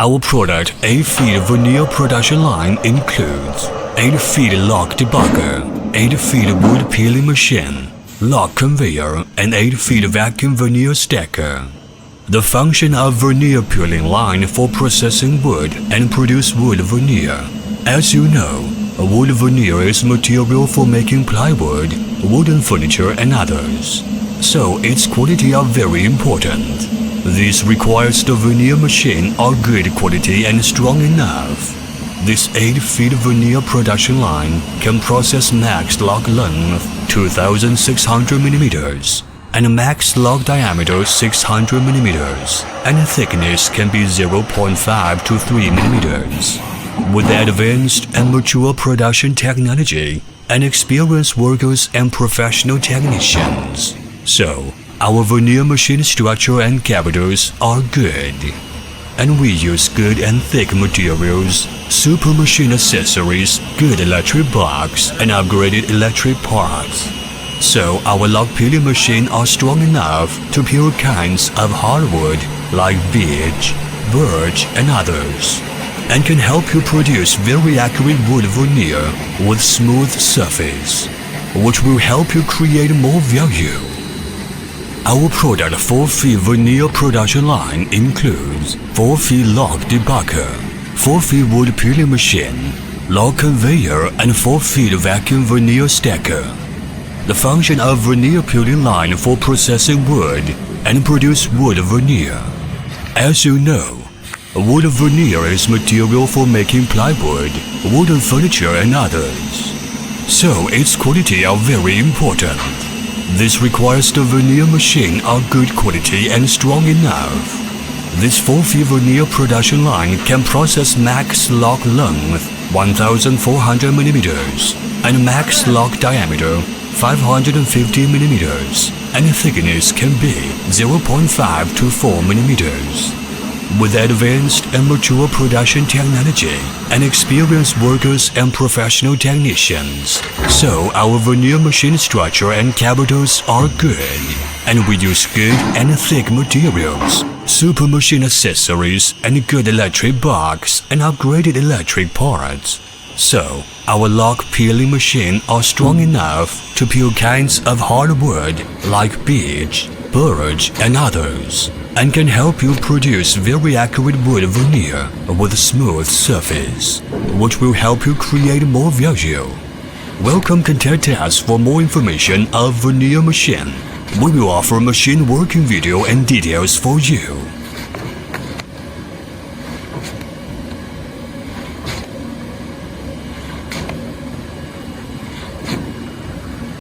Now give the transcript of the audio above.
Our product 8-feet veneer production line includes 8-feet log debugger, 8-feet wood peeling machine, log conveyor, and 8-feet vacuum veneer stacker. The function of veneer peeling line for processing wood and produce wood veneer. As you know, wood veneer is material for making plywood, wooden furniture, and others. So its quality are very important. This requires the veneer machine are good quality and strong enough. This 8-feet veneer production line can process max log length 2,600 mm and max log diameter 600 mm, and thickness can be 0.5 to 3 mm. With advanced and mature production technology and experienced workers and professional technicians. So, our veneer machine structure and capitals are good. And we use good and thick materials, super machine accessories, good electric box, and upgraded electric parts. So our log peeling machine are strong enough to peel kinds of hardwood like beech, birch, and others, and can help you produce very accurate wood veneer with smooth surface, which will help you create more value. Our product 4-feet veneer production line includes 4-feet log debugger, 4-feet wood peeling machine, log conveyor, and 4-feet vacuum veneer stacker. The function of veneer peeling line for processing wood and produce wood veneer. As you know, wood veneer is material for making plywood, wooden furniture, and others. So its quality are very important. This requires the veneer machine are good quality and strong enough. This 4-feet veneer production line can process max log length 1,400 mm and max log diameter 550 mm, and thickness can be 0.5 to 4 mm. With advanced and mature production technology and experienced workers and professional technicians. So our veneer machine structure and capitals are good, and we use good and thick materials, super machine accessories, and good electric box and upgraded electric parts. So our log peeling machine are strong enough to peel kinds of hardwood like beech, birch, and others, and can help you produce very accurate wood veneer with a smooth surface, which will help you create more value. Welcome, contact us for more information of veneer machine. We will offer machine working video and details for you.